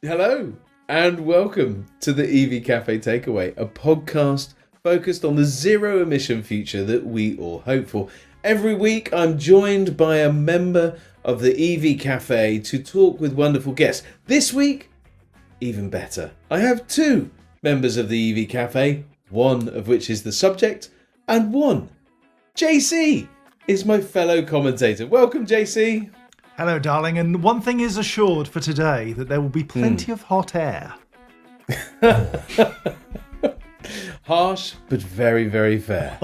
Hello and welcome to the EV Café Takeaway, a podcast focused on the zero emission future that we all hope for. Every week I'm joined by a member of the EV Café to talk with wonderful guests. This week, even better, I have two members of the EV Café, one of which is the subject, and one, JC, is my fellow commentator. Welcome, JC. Hello, darling. And one thing is assured for today, that there will be plenty of hot air. Harsh, but very, very fair.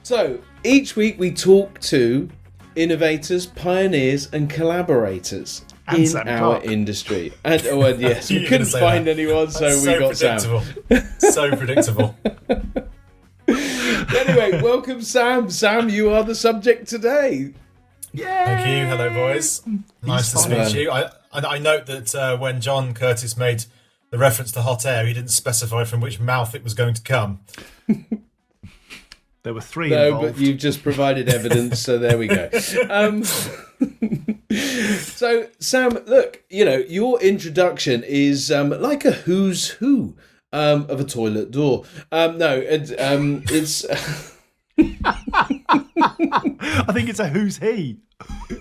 So, each week we talk to innovators, pioneers and collaborators And in Sam our Clarke. industry. And yes, we You couldn't didn't say find that. anyone, so That's we got predictable. Sam. So predictable. Anyway, welcome Sam. Sam, you are the subject today. Thank you. Hello, boys. Nice to speak to you. I note that when John Curtis made the reference to hot air, he didn't specify from which mouth it was going to come. There were three No, involved. but you've just provided evidence, so there we go. So, Sam, look, your introduction is like a who's who of a toilet door. It's... I think it's a who's he.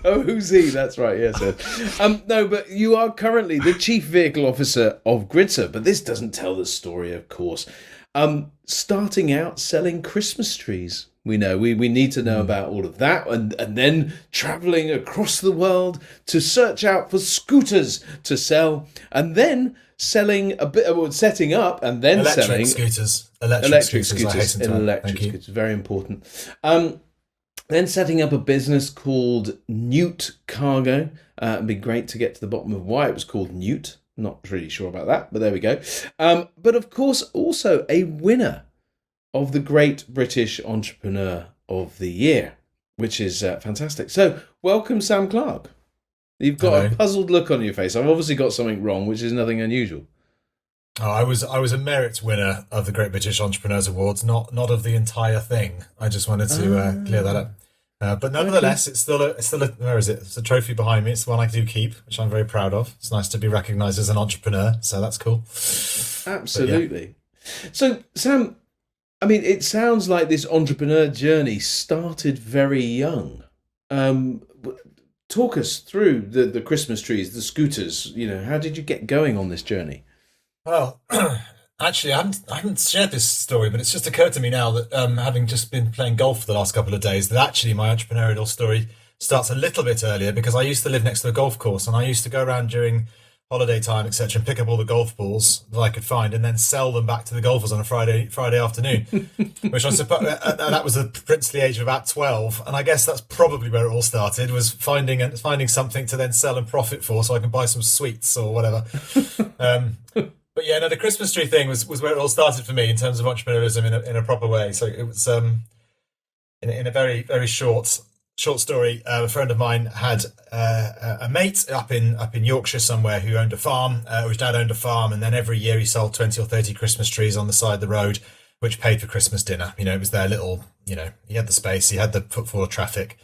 Oh, who's he? That's right, yes. No, but you are currently the Chief Vehicle Officer of GRIDSERVE, but this doesn't tell the story, of course. Starting out selling Christmas trees. We know, we need to know about all of that, and then travelling across the world to search out for scooters to sell, and then selling setting up and then selling... Electric scooters I hasten to add. Thank you. scooters, very important. Then setting up a business called Newt Cargo. It'd be great to get to the bottom of why it was called Newt. Not really sure about that, but there we go. But of course, also a winner of the Great British Entrepreneur of the Year, which is fantastic. So, welcome, Sam Clarke. You've got a puzzled look on your face. I've obviously got something wrong, which is nothing unusual. Oh, I was a merit winner of the Great British Entrepreneurs Awards, not of the entire thing. I just wanted to clear that up. But nevertheless, it's still a where is it? It's a trophy behind me. It's the one I do keep, which I'm very proud of. It's nice to be recognised as an entrepreneur, so that's cool. Absolutely. So, Sam, I mean, it sounds like this entrepreneur journey started very young. Talk us through the Christmas trees, the scooters. How did you get going on this journey? Well, actually, I haven't shared this story, but it's just occurred to me now that having just been playing golf for the last couple of days, that actually my entrepreneurial story starts a little bit earlier, because I used to live next to a golf course, and I used to go around during holiday time, etc., and pick up all the golf balls that I could find, and then sell them back to the golfers on a Friday afternoon, which I suppose that was the princely age of about 12, and I guess that's probably where it all started, was finding something to then sell and profit for, so I can buy some sweets or whatever. But yeah, no, the Christmas tree thing was where it all started for me in terms of entrepreneurialism in a proper way. So it was in a very, very short story. A friend of mine had a mate up in Yorkshire somewhere who owned a farm. His dad owned a farm, and then every year he sold 20 or 30 Christmas trees on the side of the road, which paid for Christmas dinner. It was their little, he had the space, he had the footfall of traffic.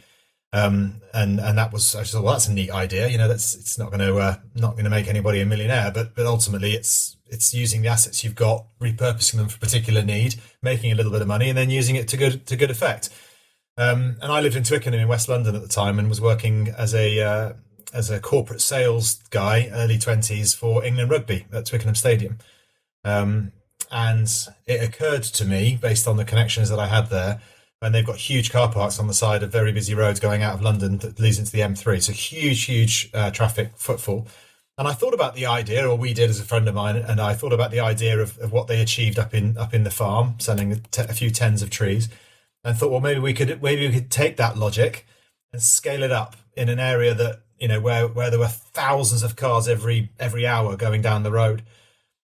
And that was, I just thought, well, that's a neat idea. It's not going to make anybody a millionaire, but ultimately it's using the assets you've got, repurposing them for a particular need, making a little bit of money, and then using it to good effect. And I lived in Twickenham in West London at the time, and was working as a corporate sales guy, early 20s, for England Rugby at Twickenham Stadium. And it occurred to me, based on the connections that I had there, and they've got huge car parks on the side of very busy roads going out of London that leads into the M3. So huge traffic footfall. And I thought about the idea, or we did as a friend of mine, and I thought about the idea of what they achieved up in the farm, selling a few tens of trees, and thought, well, maybe we could take that logic and scale it up in an area that, where there were thousands of cars every hour going down the road.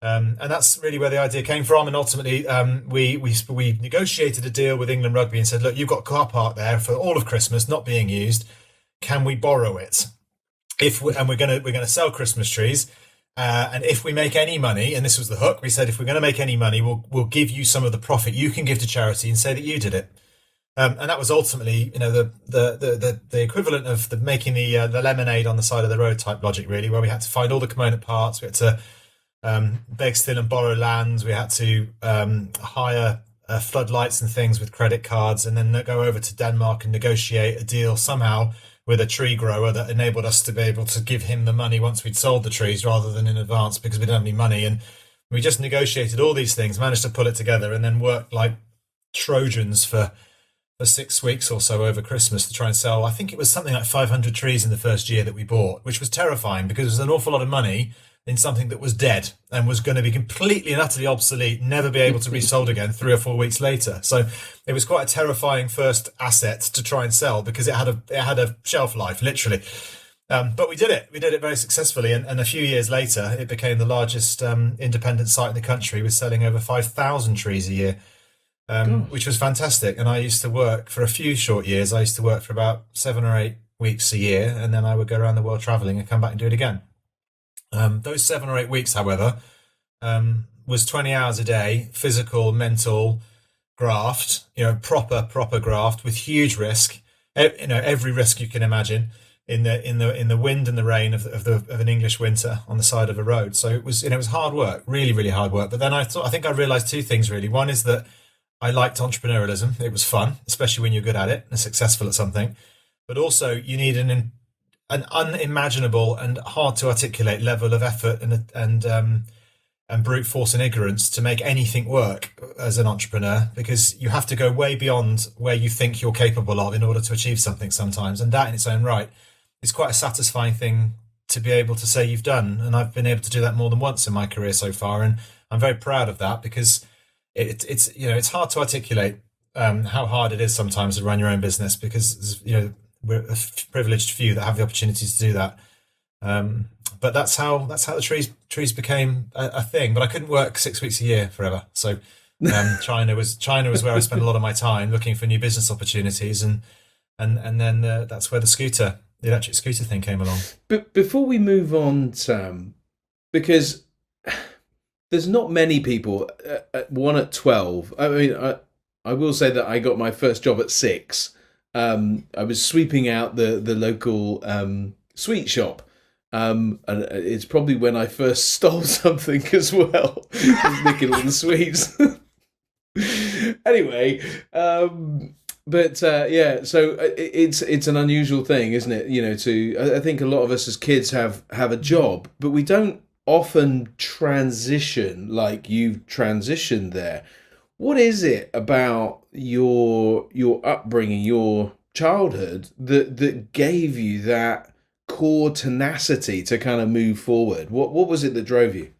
And that's really where the idea came from. And ultimately, we negotiated a deal with England Rugby and said, look, you've got a car park there for all of Christmas, not being used. Can we borrow it? And we're going to sell Christmas trees. And if we make any money, and this was the hook, we said, if we're going to make any money, we'll give you some of the profit you can give to charity and say that you did it. And that was ultimately, the equivalent of making the lemonade on the side of the road type logic, really, where we had to find all the component parts. We had to beg, steal, and borrow land. We had to hire floodlights and things with credit cards, and then go over to Denmark and negotiate a deal somehow with a tree grower that enabled us to be able to give him the money once we'd sold the trees rather than in advance because we didn't have any money. And we just negotiated all these things, managed to pull it together, and then worked like Trojans for 6 weeks or so over Christmas to try and sell. I think it was something like 500 trees in the first year that we bought, which was terrifying because it was an awful lot of money in something that was dead and was going to be completely and utterly obsolete, never be able to be resold again 3 or 4 weeks later. So it was quite a terrifying first asset to try and sell because it had a shelf life, literally. But we did it. We did it very successfully. And a few years later, it became the largest independent site in the country, with selling over 5,000 trees a year. Which was fantastic. And I used to work for a few short years. I used to work for about 7 or 8 weeks a year, and then I would go around the world traveling and come back and do it again. Those 7 or 8 weeks, however, was 20 hours a day, physical, mental graft, proper graft with huge risk, every risk you can imagine in the wind and the rain of an English winter on the side of a road. So it was hard work, really, really hard work. But then I think I realized 2 things really. One is that I liked entrepreneurialism. It was fun, especially when you're good at it and successful at something. But also, you need an unimaginable and hard to articulate level of effort and brute force and ignorance to make anything work as an entrepreneur, because you have to go way beyond where you think you're capable of in order to achieve something sometimes. And that in its own right is quite a satisfying thing to be able to say you've done. And I've been able to do that more than once in my career so far. And I'm very proud of that because it's hard to articulate how hard it is sometimes to run your own business, because we're a privileged few that have the opportunities to do that. But that's how the trees became a thing. But I couldn't work 6 weeks a year forever. So China was where I spent a lot of my time looking for new business opportunities, and then that's where the electric scooter thing came along. But before we move on, Sam, because there's not many people, one at 12. I mean, I will say that I got my first job at 6. I was sweeping out the local sweet shop. And it's probably when I first stole something as well. Just nicking all the sweets. Anyway, so it's an unusual thing, isn't it? I think a lot of us as kids have a job, but we don't often transition like you've transitioned there. What is it about your upbringing, your childhood, that gave you that core tenacity to kind of move forward? What was it that drove you?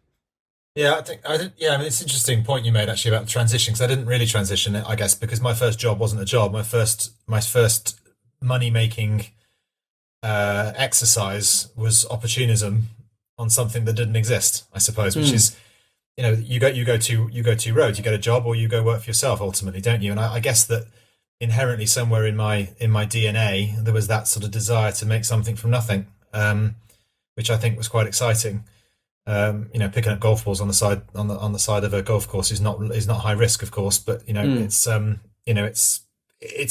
Yeah, I mean, it's an interesting point you made actually about the transition, because I didn't really transition it, I guess, because my first job wasn't a job. My first money making exercise was opportunism on something that didn't exist, I suppose, which is, you go two roads. You get a job or you go work for yourself ultimately, don't you? And I guess that inherently somewhere in my DNA there was that sort of desire to make something from nothing, which I think was quite exciting. Picking up golf balls on the side of a golf course is not high risk, of course, but it's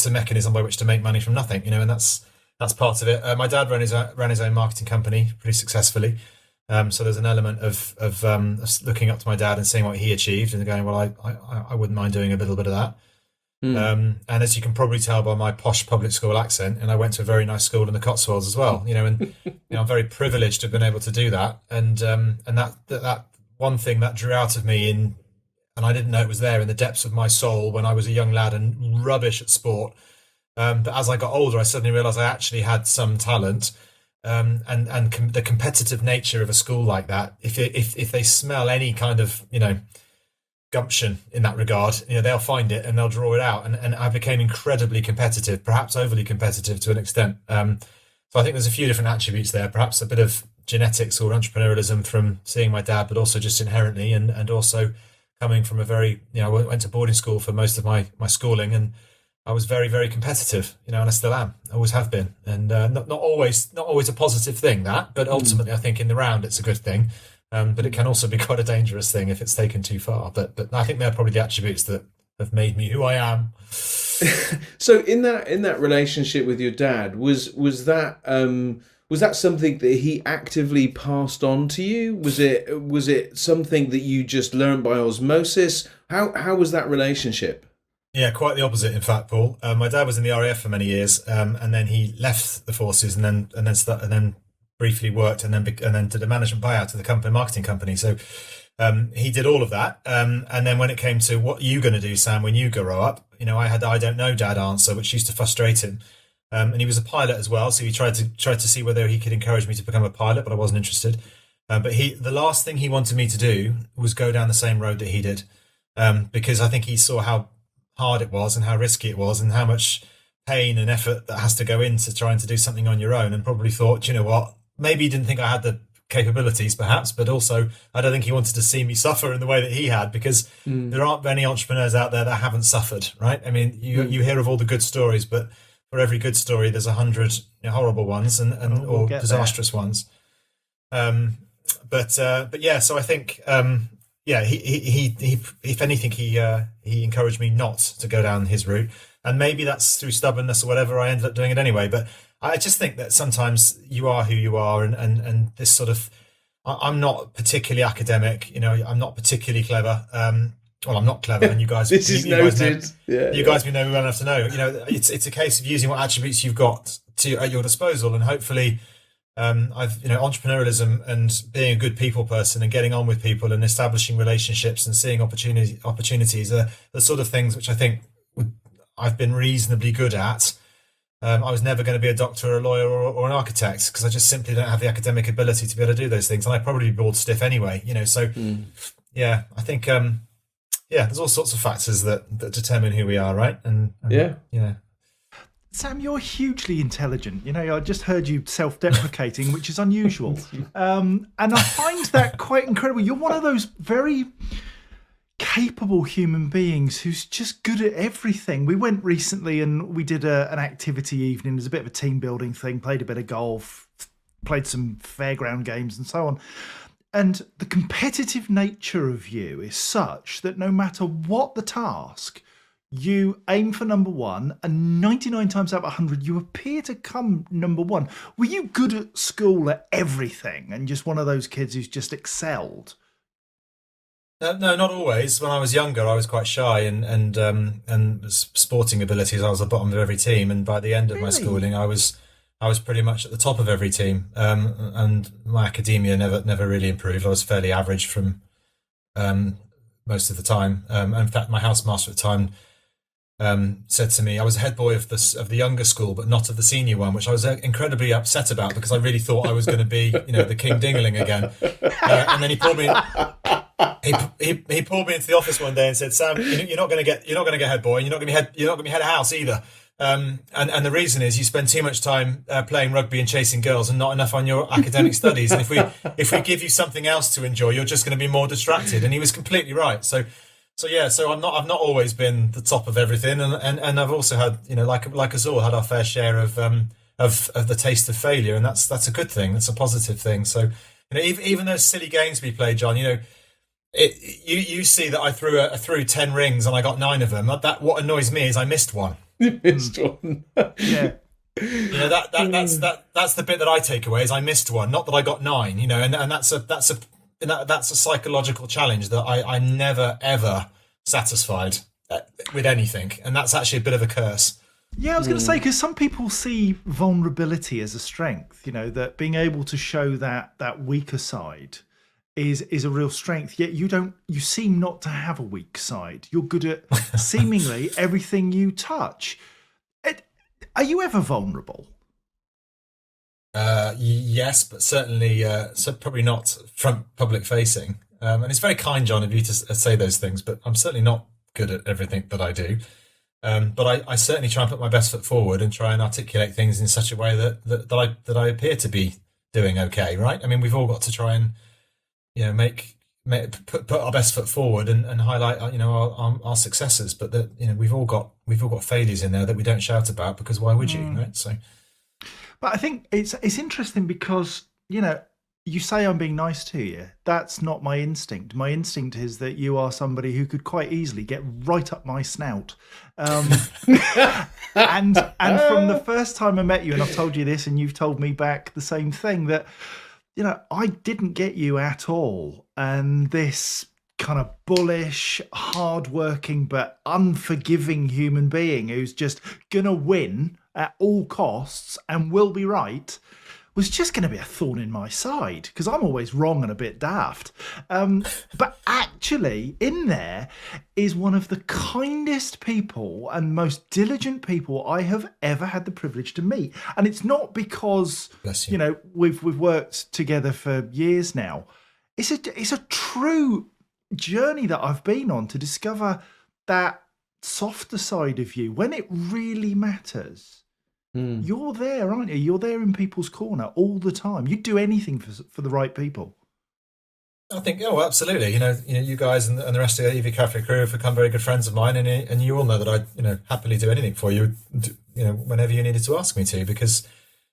a mechanism by which to make money from nothing, and that's part of it. My dad ran his own marketing company pretty successfully. So there's an element of looking up to my dad and seeing what he achieved and going, well, I wouldn't mind doing a little bit of that. And as you can probably tell by my posh public school accent, and I went to a very nice school in the Cotswolds as well, and I'm very privileged to have been able to do that. And that one thing that drew out of me and I didn't know it was there in the depths of my soul when I was a young lad and rubbish at sport. But as I got older, I suddenly realized I actually had some talent. The competitive nature of a school like that, if they smell any kind of gumption in that regard, they'll find it and they'll draw it out. And I became incredibly competitive, perhaps overly competitive to an extent. So I think there's a few different attributes there, perhaps a bit of genetics or entrepreneurialism from seeing my dad, but also just inherently, and also coming from a very, I went to boarding school for most of my schooling, and I was very, very competitive, and I still am. I always have been, and not always a positive thing, but ultimately I think in the round it's a good thing. But it can also be quite a dangerous thing if it's taken too far. But I think they're probably the attributes that have made me who I am. So in that relationship with your dad, was that something that he actively passed on to you? Was it something that you just learned by osmosis? How was that relationship? Yeah, quite the opposite, in fact, Paul. My dad was in the RAF for many years, and then he left the forces, and then briefly worked, and then did a management buyout to the company, marketing company. So he did all of that, and then when it came to what are you going to do, Sam, when you grow up, I had the I don't know, Dad answer, which used to frustrate him. And he was a pilot as well, so he tried to see whether he could encourage me to become a pilot, but I wasn't interested. But the last thing he wanted me to do was go down the same road that he did, because I think he saw how hard it was and how risky it was and how much pain and effort that has to go into trying to do something on your own, and probably thought, you know what, maybe he didn't think I had the capabilities perhaps, but also I don't think he wanted to see me suffer in the way that he had, because there aren't many entrepreneurs out there that haven't suffered, right? I mean, you hear of all the good stories, but for every good story there's 100 horrible ones or disastrous ones. But yeah, so I think he if anything he encouraged me not to go down his route, and maybe that's through stubbornness or whatever. I ended up doing it anyway. But I just think that sometimes you are who you are, and this sort of, I'm not particularly academic, I'm not particularly clever. Well, I'm not clever, and you guys, this is noted. You guys know me well enough to know. It's a case of using what attributes you've got at your disposal, and hopefully, entrepreneurialism and being a good people person and getting on with people and establishing relationships and seeing opportunities are the sort of things which I think I've been reasonably good at. I was never going to be a doctor or a lawyer or an architect, because I just simply don't have the academic ability to be able to do those things, and I'd probably be bored stiff anyway. So yeah, I think there's all sorts of factors that determine who we are, right? And Sam, you're hugely intelligent. I just heard you self-deprecating, which is unusual. And I find that quite incredible. You're one of those very capable human beings who's just good at everything. We went recently and we did an activity evening. It was a bit of a team building thing, played a bit of golf, played some fairground games and so on. And the competitive nature of you is such that no matter what the task, you aim for number one, and 99 times out of 100, you appear to come number one. Were you good at school at everything and just one of those kids who's just excelled? No, not always. When I was younger, I was quite shy, and sporting abilities, I was at the bottom of every team. And by the end of my schooling, I was pretty much at the top of every team. And my academia never really improved. I was fairly average from most of the time. In fact, my housemaster at the time said to me, I was head boy of the younger school, but not of the senior one, which I was incredibly upset about, because I really thought I was going to be, the king dingling again. And then he pulled me. He pulled me into the office one day and said, "Sam, you're not going to get head boy, and you're not going to be head of house either. And the reason is you spend too much time playing rugby and chasing girls, and not enough on your academic studies. And if we give you something else to enjoy, you're just going to be more distracted." And he was completely right. So I've not always been the top of everything, and I've also had, like us all, had our fair share of the taste of failure, and that's a good thing. That's a positive thing. So even those silly games we play, John, you see that I threw 10 rings and I got 9 of them. What annoys me is I missed one. You missed one. Yeah. That's the bit that I take away, is I missed one, not that I got 9. And that's a psychological challenge that I'm never ever satisfied with anything, and that's actually a bit of a curse. Yeah, I was going to say, because some people see vulnerability as a strength, that being able to show that weaker side is a real strength, yet you seem not to have a weak side. You're good at seemingly everything you touch. Are you ever vulnerable? Yes, but certainly probably not front public facing. And it's very kind, John, of you to say those things, but I'm certainly not good at everything that I do. But I certainly try and put my best foot forward and try and articulate things in such a way that I appear to be doing okay, right? I mean, we've all got to try and put our best foot forward and highlight our successes, but that we've all got failures in there that we don't shout about, because why would you, right? So, but I think it's interesting because you say I'm being nice to you. That's not my instinct. My instinct is that you are somebody who could quite easily get right up my snout. And from the first time I met you, and I've told you this, and you've told me back the same thing, that I didn't get you at all. And this kind of bullish, hardworking, but unforgiving human being who's just gonna win at all costs and will be right was just going to be a thorn in my side because I'm always wrong and a bit daft. But actually, in there is one of the kindest people and most diligent people I have ever had the privilege to meet. And it's not because we've worked together for years now. It's a true journey that I've been on to discover that softer side of you when it really matters. You're there, aren't you? You're there in people's corner all the time. You'd do anything for the right people. I think, absolutely. You guys and the rest of the EV Café crew have become very good friends of mine, and you all know that I, happily do anything for you, whenever you needed to ask me to, because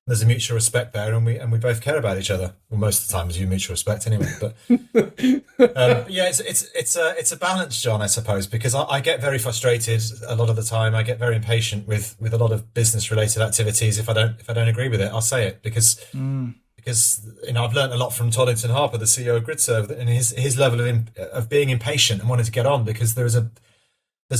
there's a mutual respect there, and we both care about each other. Well, most of the time, there's mutual respect anyway. But it's a balance, John, I suppose, because I get very frustrated a lot of the time. I get very impatient with a lot of business related activities. If I don't agree with it, I'll say it because I've learned a lot from Toddington Harper, the CEO of GRIDSERVE, and his level of being impatient and wanting to get on because there's a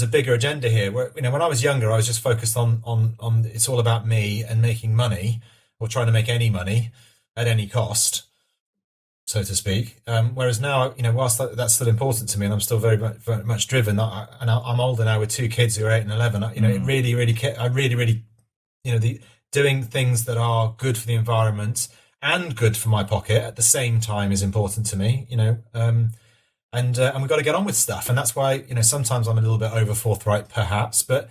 bigger agenda here. Where when I was younger, I was just focused on it's all about me and making money, or trying to make any money at any cost, so to speak. Whereas now, whilst that's still important to me, and I'm still very much driven, and I'm older now with 2 kids who are 8 and 11. It really, doing things that are good for the environment and good for my pocket at the same time is important to me. And we've got to get on with stuff, and that's why sometimes I'm a little bit over forthright, perhaps, but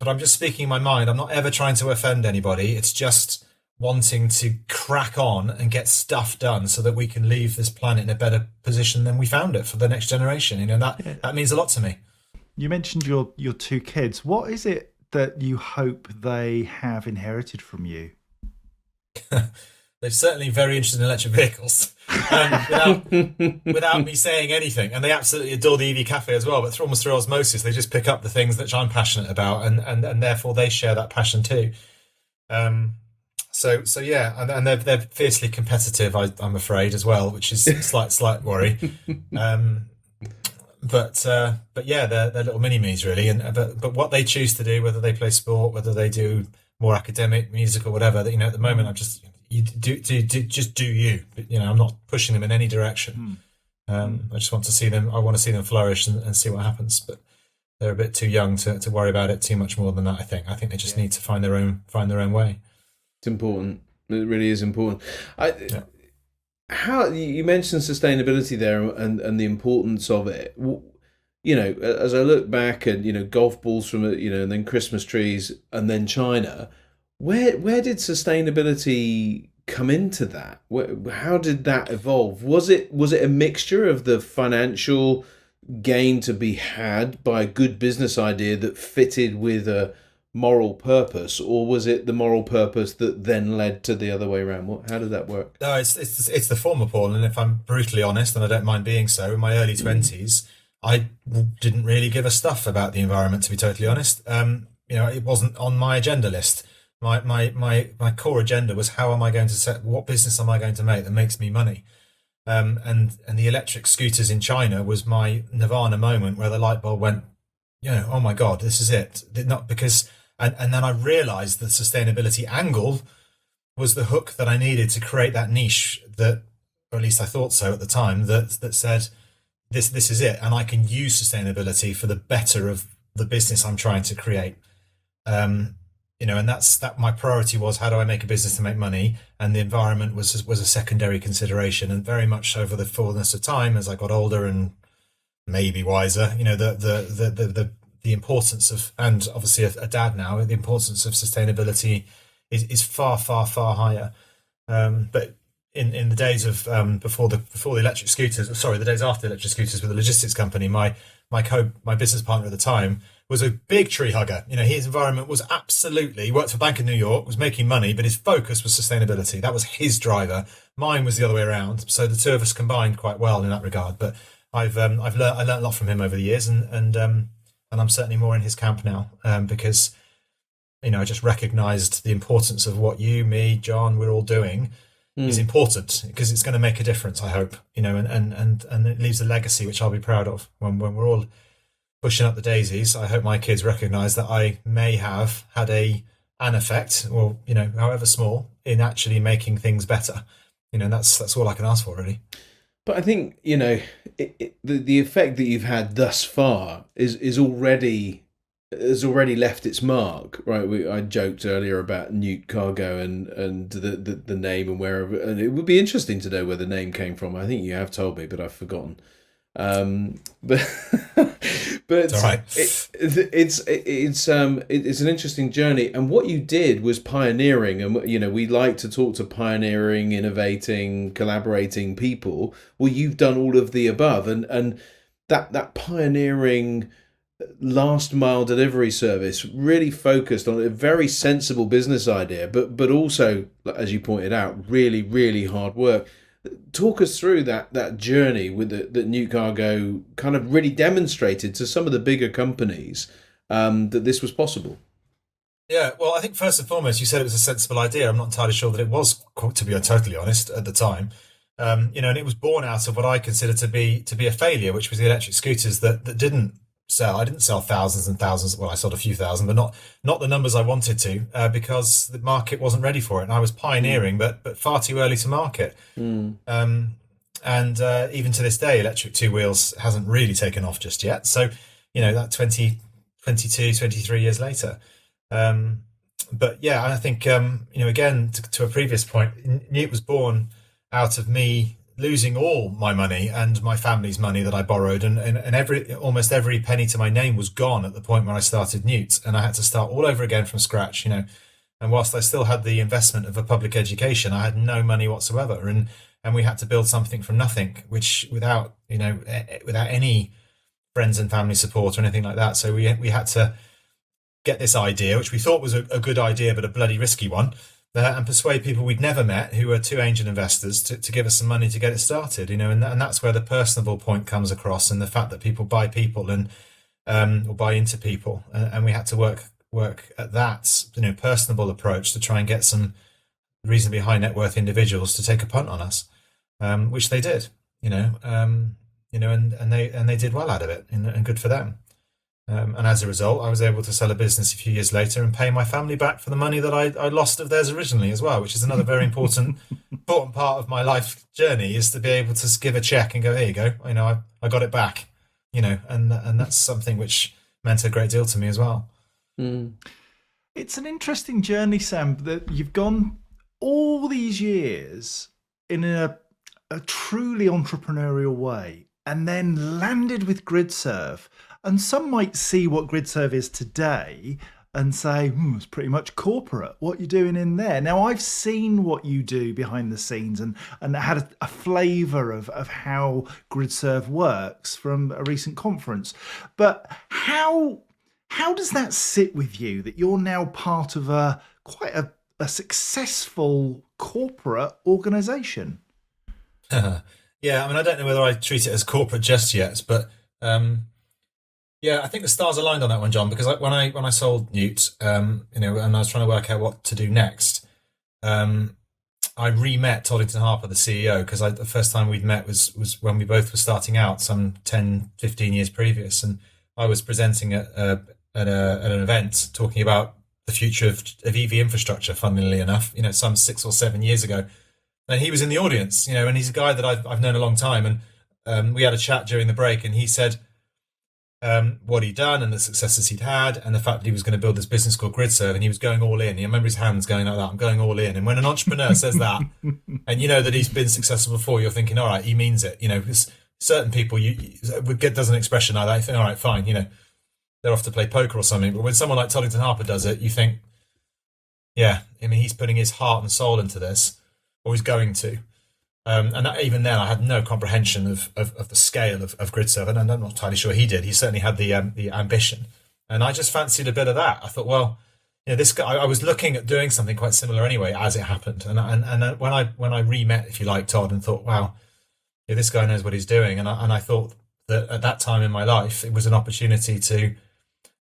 I'm just speaking my mind. I'm not ever trying to offend anybody. It's just wanting to crack on and get stuff done so that we can leave this planet in a better position than we found it for the next generation. That means a lot to me. You mentioned your 2 kids. What is it that you hope they have inherited from you? They're certainly very interested in electric vehicles, without me saying anything. And they absolutely adore the EV Café as well. But almost through osmosis, they just pick up the things that I'm passionate about, and therefore they share that passion too. So yeah, and they're fiercely competitive, I'm afraid, as well, which is a slight worry. But yeah, they're little mini me's really. But what they choose to do, whether they play sport, whether they do more academic, music, or whatever, that at the moment I'm just just do you. I'm not pushing them in any direction. I just want to see them. I want to see them flourish and see what happens. But they're a bit too young to worry about it too much more than that. I think they just need to find their own way. It's important. It really is important. How you mentioned sustainability there and the importance of it. As I look back at golf balls from and then Christmas trees and then China, where did sustainability come into that? How did that evolve? Was it a mixture of the financial gain to be had by a good business idea that fitted with a moral purpose, or was it the moral purpose that then led to the other way around? How did that work? No, it's the former, Paul. And if I'm brutally honest, and I don't mind being so, in my early 20s, I didn't really give a stuff about the environment, to be totally honest. It wasn't on my agenda list. My core agenda was what business am I going to make that makes me money? And the electric scooters in China was my nirvana moment where the light bulb went, oh my God, this is it. And then I realized the sustainability angle was the hook that I needed to create that niche that, or at least I thought so at the time, that said, this is it. And I can use sustainability for the better of the business I'm trying to create. And that my priority was, how do I make a business to make money? And the environment was a secondary consideration. And very much over the fullness of time, as I got older and maybe wiser, the importance of, and obviously a dad now, the importance of sustainability is far, far, far higher. But in the days of before the electric scooters, sorry, the days after the electric scooters with the logistics company, my business partner at the time was a big tree hugger. His environment was absolutely, he worked for Bank of New York, was making money, but his focus was sustainability. That was his driver. Mine was the other way around. So the two of us combined quite well in that regard. But I learned a lot from him over the years, and I'm certainly more in his camp now, because I just recognised the importance of what you, me, John, we're all doing is important, because it's going to make a difference, I hope, and it leaves a legacy which I'll be proud of when we're all pushing up the daisies. I hope my kids recognise that I may have had an effect, or however small, in actually making things better. That's all I can ask for, really. But I think the effect that you've had thus far has already left its mark, right? I joked earlier about Newt Cargo and the name and wherever, and it would be interesting to know where the name came from. I think you have told me, but I've forgotten. But it's all right. It's an interesting journey, and what you did was pioneering, and we like to talk to pioneering, innovating, collaborating people. Well, you've done all of the above, and that pioneering last mile delivery service really focused on a very sensible business idea, but also, as you pointed out, really, really hard work. Talk us through that journey with that Newt Cargo kind of really demonstrated to some of the bigger companies that this was possible. Yeah, well, I think first and foremost, you said it was a sensible idea. I'm not entirely sure that it was, to be totally honest, at the time. And it was born out of what I consider to be a failure, which was the electric scooters that didn't sell. I didn't sell thousands and thousands. Well, I sold a few thousand, but not the numbers I wanted to, because the market wasn't ready for it. And I was pioneering, but far too early to market. And even to this day, electric two wheels hasn't really taken off just yet. So, that 23 years later. But yeah, I think, again, to a previous point, Newt was born out of me losing all my money and my family's money that I borrowed, and almost every penny to my name was gone at the point when I started Newt, and I had to start all over again from scratch, And whilst I still had the investment of a public education, I had no money whatsoever, and we had to build something from nothing, which without any friends and family support or anything like that. So we had to get this idea, which we thought was a good idea, but a bloody risky one. And persuade people we'd never met who were two angel investors to give us some money to get it started, and that's where the personable point comes across, and the fact that people buy people and or buy into people, and we had to work at that personable approach to try and get some reasonably high net worth individuals to take a punt on us, which they did, and they did well out of it, and good for them. And as a result, I was able to sell a business a few years later and pay my family back for the money that I lost of theirs originally as well, which is another very important part of my life journey, is to be able to give a check and go, here you go, I got it back, and that's something which meant a great deal to me as well. It's an interesting journey, Sam, that you've gone all these years in a truly entrepreneurial way and then landed with GRIDSERVE. And some might see what GRIDSERVE is today and say, it's pretty much corporate, what you're doing in there. Now, I've seen what you do behind the scenes and had a flavour of how GRIDSERVE works from a recent conference. But how does that sit with you, that you're now part of quite a successful corporate organisation? Yeah, I don't know whether I treat it as corporate just yet, but... yeah, I think the stars aligned on that one, John, because when I sold Newt, and I was trying to work out what to do next, I re-met Toddington Harper, the CEO, because the first time we'd met was when we both were starting out some 10, 15 years previous, and I was presenting at an event talking about the future of EV infrastructure, funnily enough, some 6 or 7 years ago, and he was in the audience, and he's a guy that I've known a long time, and we had a chat during the break, and he said what he'd done and the successes he'd had, and the fact that he was going to build this business called GRIDSERVE, and he was going all in. I remember his hands going like that, I'm going all in. And when an entrepreneur says that, and that he's been successful before, you're thinking, all right, he means it. Because certain people, does an expression like that, you think, all right, fine, they're off to play poker or something. But when someone like Toddington Harper does it, you think, yeah, he's putting his heart and soul into this, or he's going to. Even then, I had no comprehension of the scale of GRIDSERVE, and I'm not entirely sure he did. He certainly had the ambition, and I just fancied a bit of that. I thought, well, this guy. I was looking at doing something quite similar anyway as it happened, and when I re-met, if you like, Todd, and thought, wow, this guy knows what he's doing, and I thought that at that time in my life, it was an opportunity to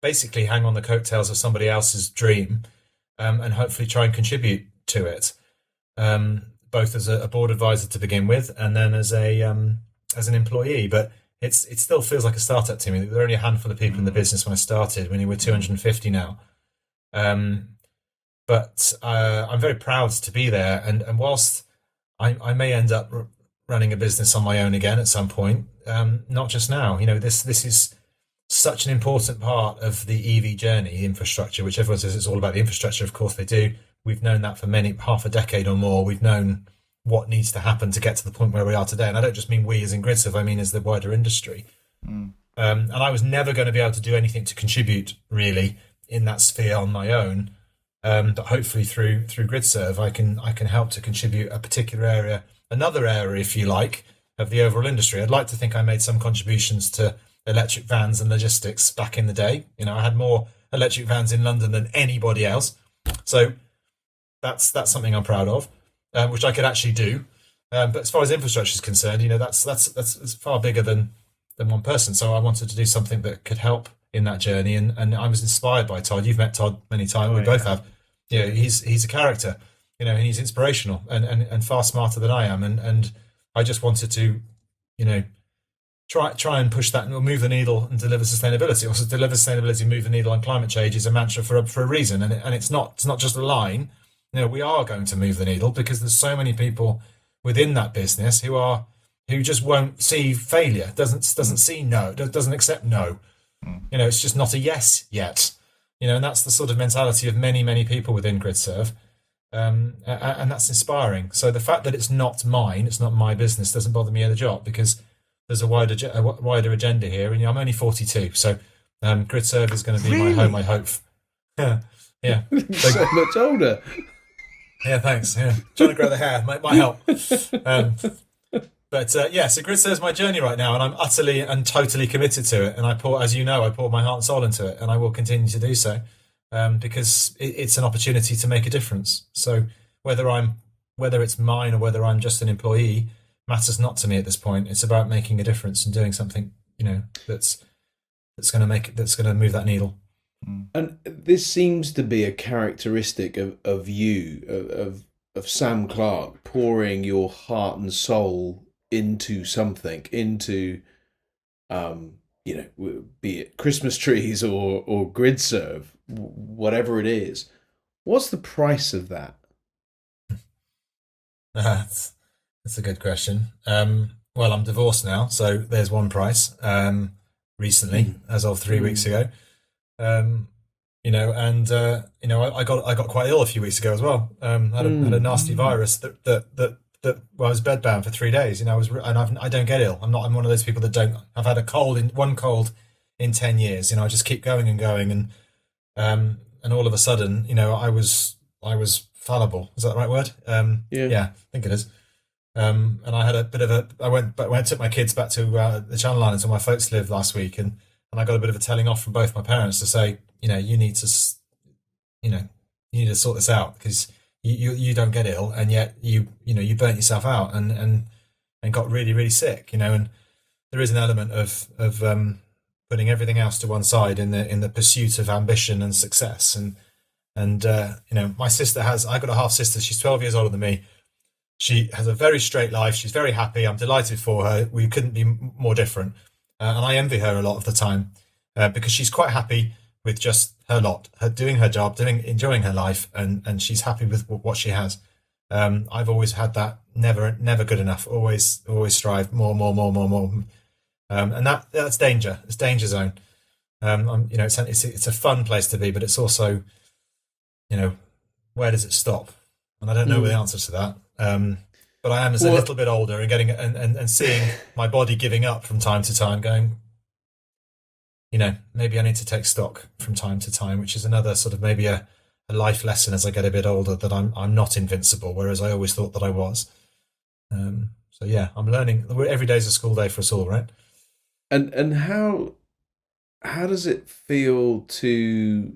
basically hang on the coattails of somebody else's dream, and hopefully try and contribute to it. Both as a board advisor to begin with, and then as an employee. But it still feels like a startup to me. There were only a handful of people in the business when I started. When we're 250 now, but I'm very proud to be there. And whilst I may end up running a business on my own again at some point, not just now. This is such an important part of the EV journey, infrastructure, which everyone says it's all about the infrastructure. Of course they do. We've known that for half a decade or more. We've known what needs to happen to get to the point where we are today. And I don't just mean we as in GRIDSERVE, I mean as the wider industry. And I was never going to be able to do anything to contribute really in that sphere on my own. But hopefully through GRIDSERVE, I can help to contribute a particular area, another area, if you like, of the overall industry. I'd like to think I made some contributions to electric vans and logistics back in the day. I had more electric vans in London than anybody else. So that's something I'm proud of, which I could actually do. But as far as infrastructure is concerned, that's far bigger than one person. So I wanted to do something that could help in that journey. And I was inspired by Todd. You've met Todd many times. We both have. He's a character, and he's inspirational and far smarter than I am. And I just wanted to, try and push that and move the needle and deliver sustainability. Also deliver sustainability, move the needle on climate change is a mantra for a reason. And it's not just a line. We are going to move the needle because there's so many people within that business who just won't see failure, doesn't see no, doesn't accept no. It's just not a yes yet. And that's the sort of mentality of many, many people within GRIDSERVE. And that's inspiring. So the fact that it's not mine, it's not my business, doesn't bother me at the jot, because there's a wider agenda here. And I'm only 42, so GRIDSERVE is going to be my home, I hope. Yeah. So much older. Yeah, thanks. Yeah, trying to grow the hair might help. So GRIDSERVE is my journey right now, and I'm utterly and totally committed to it. And I pour my heart and soul into it, and I will continue to do so, because it's an opportunity to make a difference. So whether it's mine or whether I'm just an employee matters not to me at this point. It's about making a difference and doing something, that's going to move that needle. And this seems to be a characteristic of you, of Sam Clarke, pouring your heart and soul into something, into, be it Christmas trees or GRIDSERVE, whatever it is. What's the price of that? That's a good question. Well, I'm divorced now, so there's one price. Recently, as of 3 weeks ago. I got quite ill a few weeks ago as well. Had a nasty virus that I was bedbound for 3 days. I don't get ill. I'm one of those people that don't. I've had one cold in 10 years. I just keep going and going, and all of a sudden, I was fallible. Is that the right word? Yeah, I think it is. And I had a bit of I took my kids back to the Channel Islands where my folks live last week, and I got a bit of a telling off from both my parents to say, you need to sort this out, because you don't get ill, and yet you burnt yourself out and got really, really sick, and there is an element of putting everything else to one side in the pursuit of ambition and success. And my sister I got a half sister. She's 12 years older than me. She has a very straight life. She's very happy. I'm delighted for her. We couldn't be more different. And I envy her a lot of the time, because she's quite happy with just her lot, her doing her job, enjoying her life, and she's happy with what she has. I've always had that, never good enough, always strive more. And that's danger. It's danger zone. It's a fun place to be, but it's also, where does it stop? And I don't know the answer to that. But I am a little bit older and getting and seeing my body giving up from time to time, going, maybe I need to take stock from time to time, which is another sort of maybe a life lesson as I get a bit older, that I'm not invincible, whereas I always thought that I was. So yeah, I'm learning. Every day's a school day for us all, right? And how does it feel to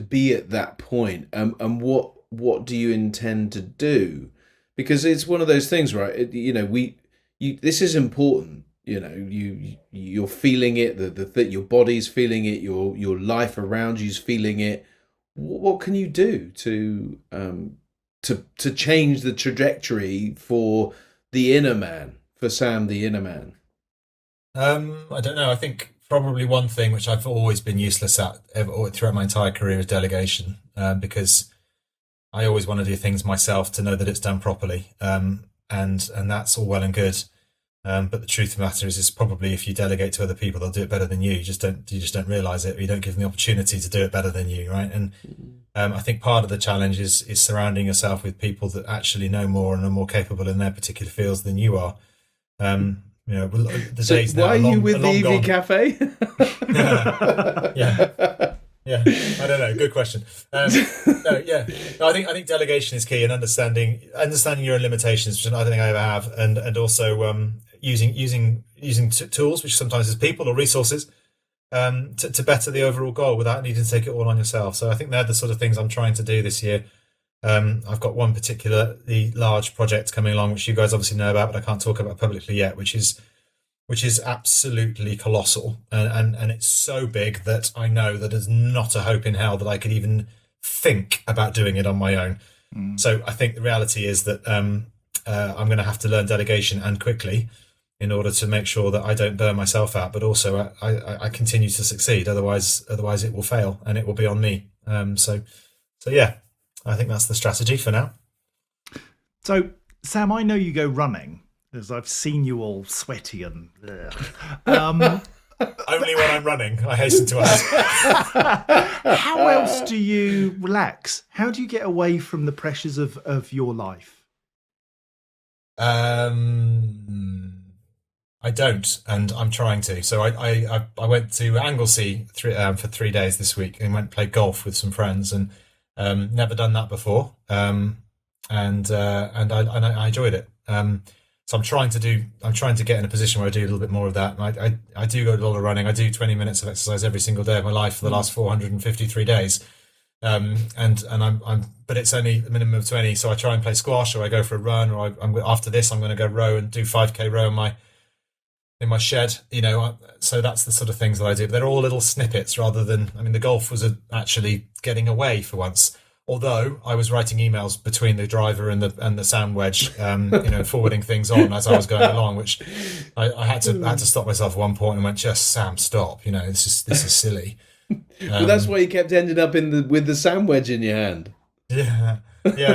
be at that point? And what do you intend to do? Because it's one of those things, right? This is important. You're feeling it. That your body's feeling it. Your life around you's feeling it. What can you do to change the trajectory for the inner man, for Sam, the inner man? I don't know. I think probably one thing which I've always been useless at throughout my entire career is delegation, because I always want to do things myself to know that it's done properly, and that's all well and good. But the truth of the matter is probably if you delegate to other people, they'll do it better than you. You just don't realize it, or you don't give them the opportunity to do it better than you, right? And I think part of the challenge is surrounding yourself with people that actually know more and are more capable in their particular fields than you are. The days now why are you with the EV gone. Café? Yeah. I don't know. Good question. No, I think delegation is key, and understanding your own limitations, which I don't think I ever have, and also using tools, which sometimes is people or resources, to better the overall goal without needing to take it all on yourself. So I think they're the sort of things I'm trying to do this year. I've got one particularly large project coming along, which you guys obviously know about, but I can't talk about publicly yet, which is absolutely colossal, and it's so big that I know that there's not a hope in hell that I could even think about doing it on my own. So I think the reality is that I'm going to have to learn delegation, and quickly, in order to make sure that I don't burn myself out, but also I continue to succeed. Otherwise it will fail, and it will be on me. So yeah, I think that's the strategy for now. So Sam, I know you go running, as I've seen you all sweaty and only when I'm running, I hasten to add. How else do you relax? How do you get away from the pressures of your life? I don't, and I'm trying to. So I went to Anglesey for 3 days this week, and went and played golf with some friends, and never done that before. And I enjoyed it. So I'm trying to get in a position where I do a little bit more of that. I do go a lot of running. I do 20 minutes of exercise every single day of my life for the last 453 days. But it's only a minimum of 20. So I try and play squash, or I go for a run, or after this I'm going to go row and do 5k row in my shed. So that's the sort of things that I do. But they're all little snippets rather than. I mean, the golf was actually getting away for once. Although I was writing emails between the driver and the sound wedge, forwarding things on as I was going along, which I had to stop myself at one point and went, "Just Sam, stop! This is silly." Well, that's why you kept ending up with the sound wedge in your hand. Yeah. But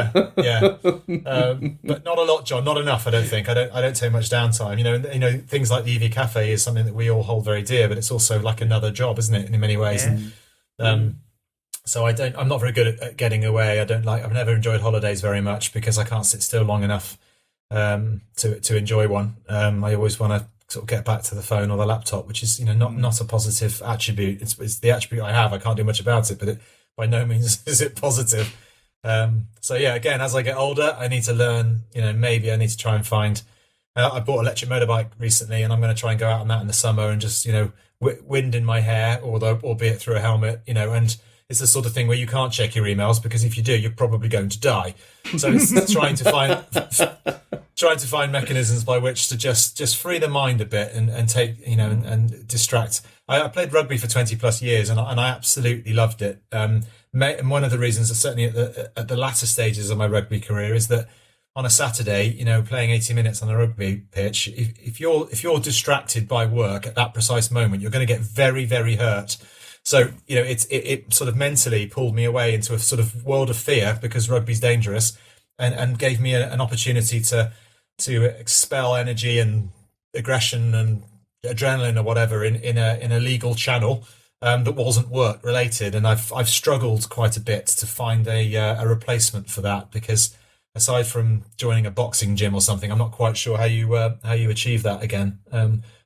not a lot, John. Not enough. I don't think. I don't take much downtime. Things like the EV Café is something that we all hold very dear, but it's also like another job, isn't it? In many ways. Yeah. So I'm not very good at getting away. I've never enjoyed holidays very much because I can't sit still long enough to enjoy one. I always want to sort of get back to the phone or the laptop, which is not a positive attribute. It's the attribute I have. I can't do much about it, but it by no means is it positive. So yeah, again, as I get older, I need to learn. Maybe I need to try and find. I bought an electric motorbike recently, and I'm going to try and go out on that in the summer and just wind in my hair, albeit through a helmet. And it's the sort of thing where you can't check your emails, because if you do, you're probably going to die. So it's trying to find mechanisms by which to just free the mind a bit and take and distract. I played rugby for 20 plus years, and I absolutely loved it. And one of the reasons, certainly at the latter stages of my rugby career, is that on a Saturday, playing 80 minutes on a rugby pitch, if you're distracted by work at that precise moment, you're going to get very, very hurt. So, it sort of mentally pulled me away into a sort of world of fear, because rugby's dangerous, and gave me an opportunity to expel energy and aggression and adrenaline or whatever in a legal channel that wasn't work related. And I've struggled quite a bit to find a replacement for that, because aside from joining a boxing gym or something, I'm not quite sure how you achieve that again.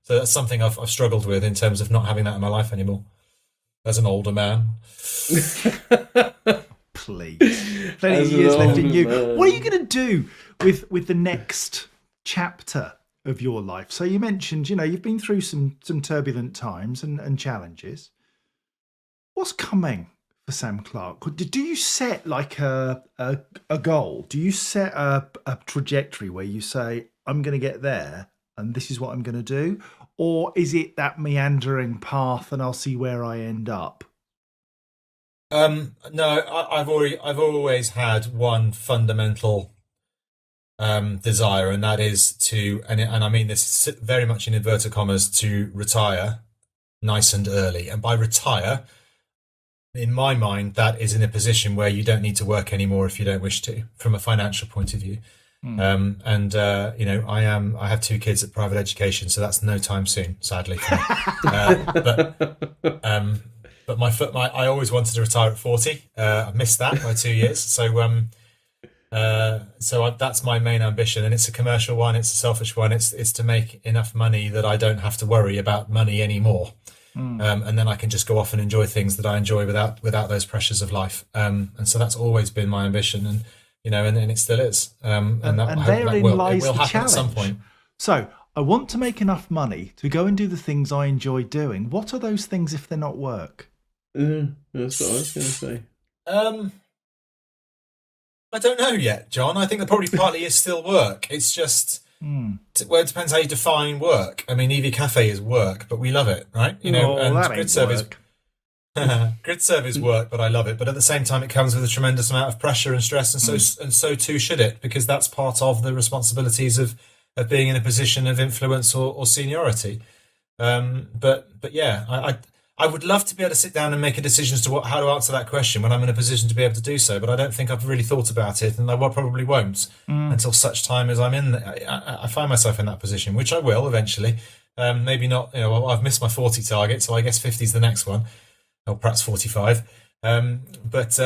So that's something I've struggled with in terms of not having that in my life anymore. As an older man. Please. Plenty of years left in you. Man. What are you going to do with the next chapter of your life? So you mentioned, you've been through some turbulent times and challenges. What's coming for Sam Clarke? Do you set like a goal? Do you set a trajectory where you say, I'm going to get there and this is what I'm going to do? Or is it that meandering path and I'll see where I end up? No, I've always had one fundamental desire, and that is to, and I mean this very much in inverted commas, to retire nice and early. And by retire, in my mind, that is in a position where you don't need to work anymore if you don't wish to, from a financial point of view. I have 2 kids at private education, so that's no time soon, sadly. For me. But I always wanted to retire at 40. I missed that by 2 years. So that's my main ambition, and it's a commercial one. It's a selfish one. It's to make enough money that I don't have to worry about money anymore. And then I can just go off and enjoy things that I enjoy without those pressures of life. And so that's always been my ambition, and it still is. And therein lies the challenge. At some point. So I want to make enough money to go and do the things I enjoy doing. What are those things if they're not work? That's what I was going to say. I don't know yet, John. I think that probably partly is still work. It's just, well, it depends how you define work. I mean, EV Café is work, but we love it, right? And GRIDSERVE is work, but I love it. But at the same time, it comes with a tremendous amount of pressure and stress, and so too should it, because that's part of the responsibilities of being in a position of influence or seniority. But yeah, I would love to be able to sit down and make a decision as to how to answer that question when I'm in a position to be able to do so. But I don't think I've really thought about it, and I probably won't until such time as I find myself in that position, which I will eventually. Maybe not. I've missed my 40 target, so I guess 50 is the next one, or perhaps 45. But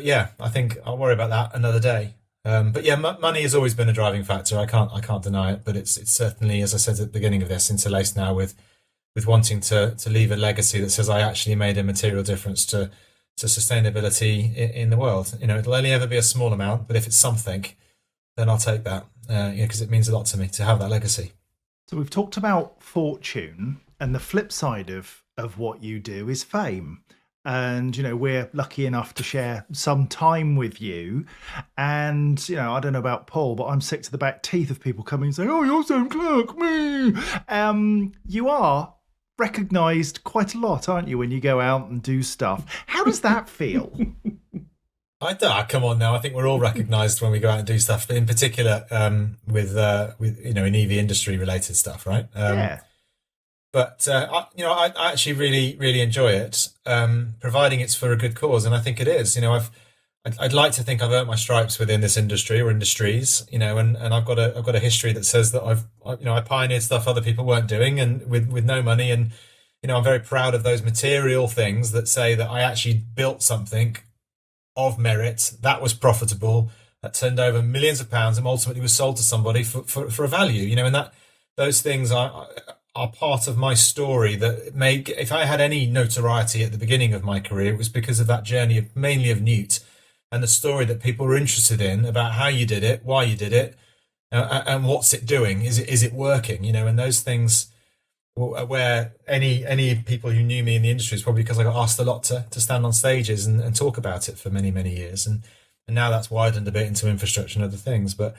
yeah, I think I'll worry about that another day. But yeah, money has always been a driving factor. I can't deny it. But it's certainly, as I said at the beginning of this, interlaced now with wanting to leave a legacy that says I actually made a material difference to sustainability in the world. It'll only ever be a small amount, but if it's something, then I'll take that. Because it means a lot to me to have that legacy. So we've talked about fortune, and the flip side of what you do is fame. And, we're lucky enough to share some time with you. And, I don't know about Paul, but I'm sick to the back teeth of people coming and saying, oh, you're Sam Clarke, me. You are recognised quite a lot, aren't you, when you go out and do stuff? How does that feel? Come on now. I think we're all recognised when we go out and do stuff, but in particular with in EV industry related stuff, right? Yeah. But I actually really, really enjoy it, providing it's for a good cause, and I think it is. I'd like to think I've earned my stripes within this industry or industries, and I've got a history that says that I pioneered stuff other people weren't doing, and with no money, and I'm very proud of those material things that say that I actually built something of merit that was profitable, that turned over millions of pounds, and ultimately was sold to somebody for a value, and that those things are part of my story that if I had any notoriety at the beginning of my career, it was because of that journey mainly of Newt and the story that people were interested in about how you did it, why you did it, and what's it doing? Is it working? And those things where any people who knew me in the industry is probably because I got asked a lot to stand on stages and talk about it for many, many years. And now that's widened a bit into infrastructure and other things. But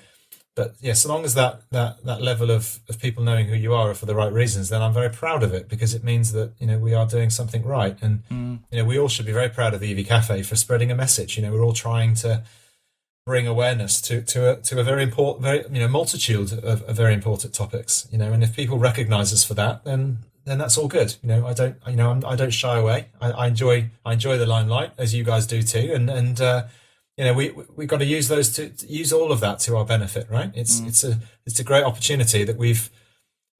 yeah, so long as that level of people knowing who you are for the right reasons, then I'm very proud of it, because it means that, we are doing something right. And, we all should be very proud of the EV Café for spreading a message. We're all trying to bring awareness to a very important, multitude of very important topics, and if people recognize us for that, then that's all good. I don't shy away. I enjoy the limelight, as you guys do too. And we've got to use use all of that to our benefit, right? It's a great opportunity that we've,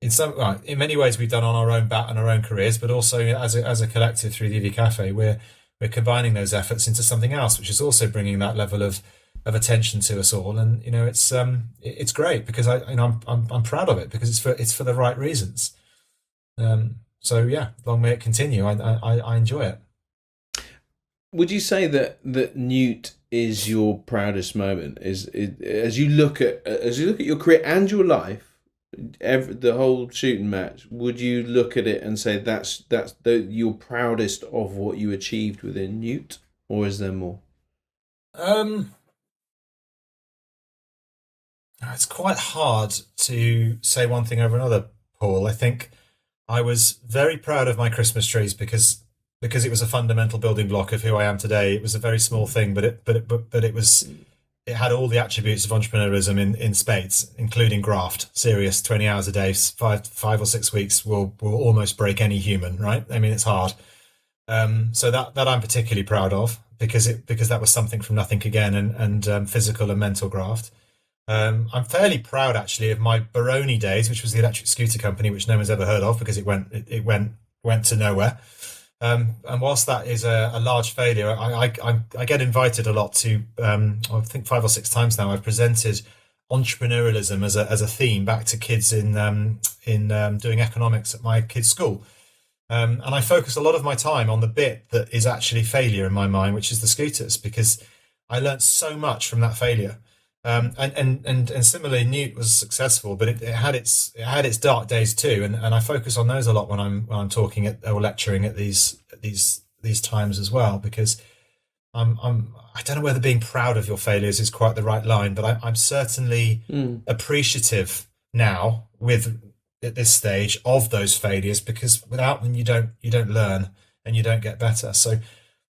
in many ways, we've done on our own bat and our own careers, but also as a collective through the EV Café, we're combining those efforts into something else, which is also bringing that level of attention to us all. And it's great, because I'm proud of it, because it's for the right reasons. So yeah, long may it continue. I enjoy it. Would you say that Newt is your proudest moment? As you look at your career and your life, the whole shooting match, would you look at it and say that's you're proudest of what you achieved within Newt, or is there more? It's quite hard to say one thing over another, Paul. I think I was very proud of my Christmas trees because it was a fundamental building block of who I am today. It was a very small thing, but it had all the attributes of entrepreneurialism in spades, including graft, serious, 20 hours a day, 5 or 6 weeks will almost break any human, right? I mean, it's hard. So that I'm particularly proud of because that was something from nothing again and physical and mental graft. I'm fairly proud actually of my Baroni days, which was the electric scooter company, which no one's ever heard of because it went to nowhere. And whilst that is a large failure, I get invited a lot to. I think 5 or 6 times now I've presented entrepreneurialism as a theme back to kids in doing economics at my kids' school. And I focus a lot of my time on the bit that is actually failure in my mind, which is the scooters, because I learned so much from that failure. And similarly, Newt was successful, but it had its dark days too, and I focus on those a lot when I'm talking or lecturing at these times as well, because I don't know whether being proud of your failures is quite the right line, but I'm certainly appreciative now at this stage of those failures, because without them you don't learn and you don't get better. So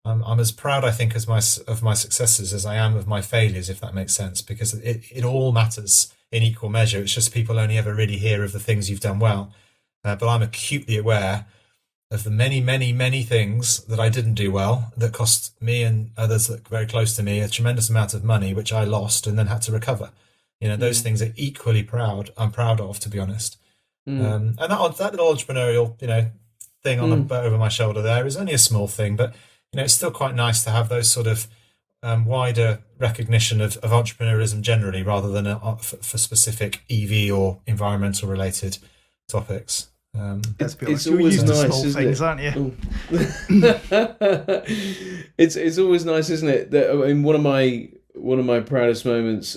I'm as proud, I think, of my successes as I am of my failures, if that makes sense, because it all matters in equal measure. It's just people only ever really hear of the things you've done well. But I'm acutely aware of the many, many, many things that I didn't do well that cost me and others that are very close to me a tremendous amount of money, which I lost and then had to recover. Those things are equally I'm proud of, to be honest. And that little entrepreneurial, thing on over my shoulder there is only a small thing, but it's still quite nice to have those sort of wider recognition of entrepreneurialism generally, rather than for specific EV or environmental related topics. It's always nice, isn't things, it? Aren't you? It's always nice, isn't it? That, I mean, one of my proudest moments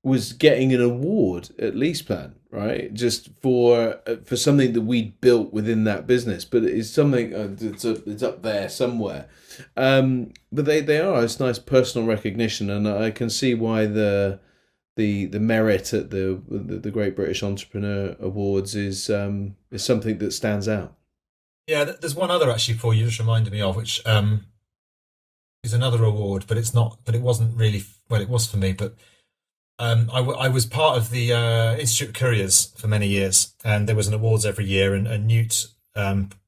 was getting an award at LeasePlan, right? Just for something that we built within that business, but it's something it's up there somewhere. But they are, it's nice personal recognition, and I can see why the merit at the Great British Entrepreneur Awards is something that stands out. Yeah, there's one other actually, Paul, you just reminded me of, which is another award, but it's not. But it wasn't really. Well, it was for me, but I was part of the Institute of Couriers for many years, and there was an awards every year, and Newt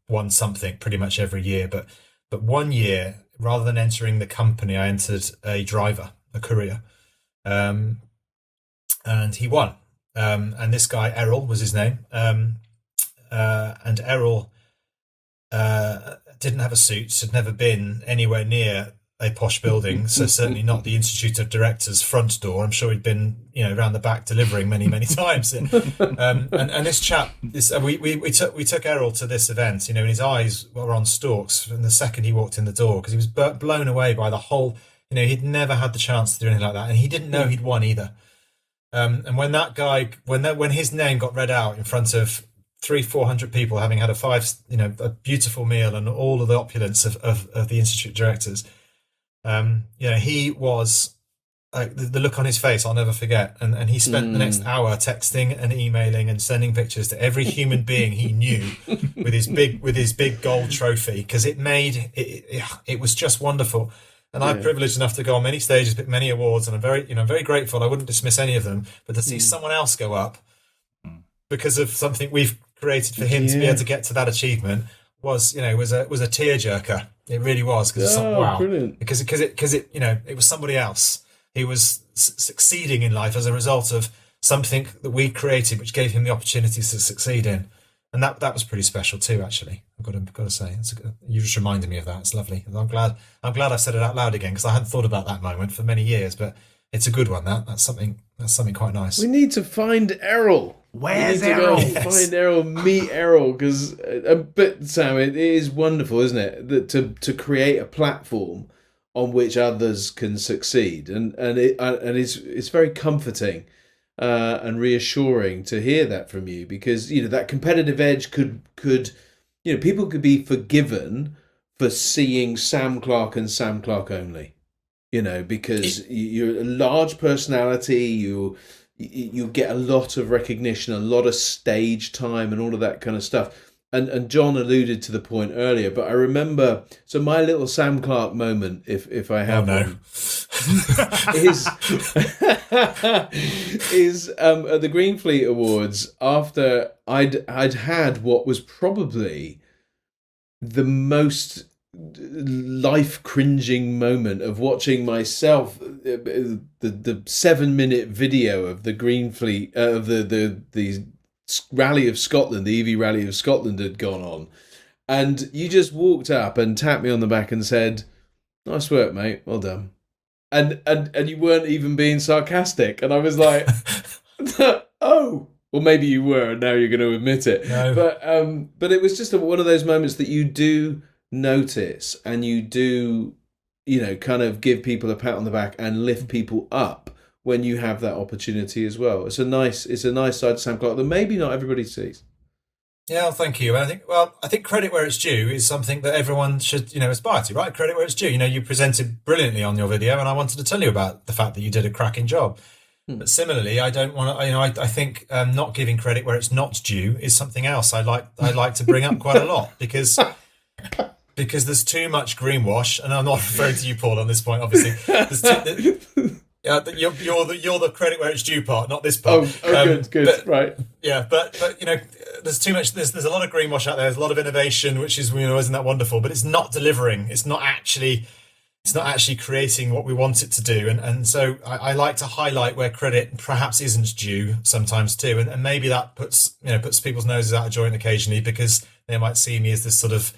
won something pretty much every year. But one year, rather than entering the company, I entered a courier, and he won. And this guy, Errol, was his name, and Errol didn't have a suit, had never been anywhere near a posh building, so certainly not the Institute of Directors front door. I'm sure he'd been, around the back delivering many, many times. And this chap, we took Errol to this event, and his eyes were on stalks from the second he walked in the door, because he was blown away by the whole. He'd never had the chance to do anything like that, and he didn't know he'd won either. And when that guy, when his name got read out in front of 300-400 people, having had a beautiful meal and all of the opulence of the Institute Directors, he was the look on his face I'll never forget, and he spent the next hour texting and emailing and sending pictures to every human being he knew with his big gold trophy, because it was just wonderful. And I'm privileged enough to go on many stages, but many awards, and I'm very grateful. I wouldn't dismiss any of them, but to see someone else go up because of something we've created for him to be able to get to that achievement was a tearjerker. It really was, because wow, brilliant. because it was somebody else. He was succeeding in life as a result of something that we created, which gave him the opportunity to succeed in. And that was pretty special too, actually. I've got to say, you just reminded me of that. It's lovely. I'm glad I said it out loud again, because I hadn't thought about that moment for many years. But it's a good one. That's something quite nice. We need to find Errol. Where's Errol? Find Errol, meet Errol, because. But Sam, it is wonderful, isn't it, that to create a platform on which others can succeed, and it's very comforting. and reassuring to hear that from you, because that competitive edge could people could be forgiven for seeing Sam Clarke and Sam Clarke only, because you're a large personality, you get a lot of recognition, a lot of stage time, and all of that kind of stuff. And John alluded to the point earlier, but I remember, so my little Sam Clarke moment, if I have one, is at the Green Fleet Awards, after I'd had what was probably the most life cringing moment of watching myself, the 7-minute video of the Green Fleet of the Rally of Scotland, the EV Rally of Scotland had gone on, and you just walked up and tapped me on the back and said, "Nice work, mate, well done," and you weren't even being sarcastic, and I was like, "Oh, well, maybe you were, and now you're going to admit it." No. But it was just one of those moments that you do notice, and you do, kind of give people a pat on the back and lift people up when you have that opportunity as well. It's a nice side to Sam Clarke that maybe not everybody sees. Yeah, well, thank you. And I think credit where it's due is something that everyone should, aspire to, right? Credit where it's due. You presented brilliantly on your video, and I wanted to tell you about the fact that you did a cracking job. But similarly, I don't want to, I think not giving credit where it's not due is something else I like to bring up quite a lot, because there's too much greenwash, and I'm not referring to you, Paul, on this point, obviously. You're the credit where it's due part, not this part. Good, but, right. Yeah, but there's too much. There's a lot of greenwash out there. There's a lot of innovation, which is isn't that wonderful? But it's not delivering. It's not actually creating what we want it to do. And so I like to highlight where credit perhaps isn't due sometimes too. And maybe that puts people's noses out of joint occasionally, because they might see me as this sort of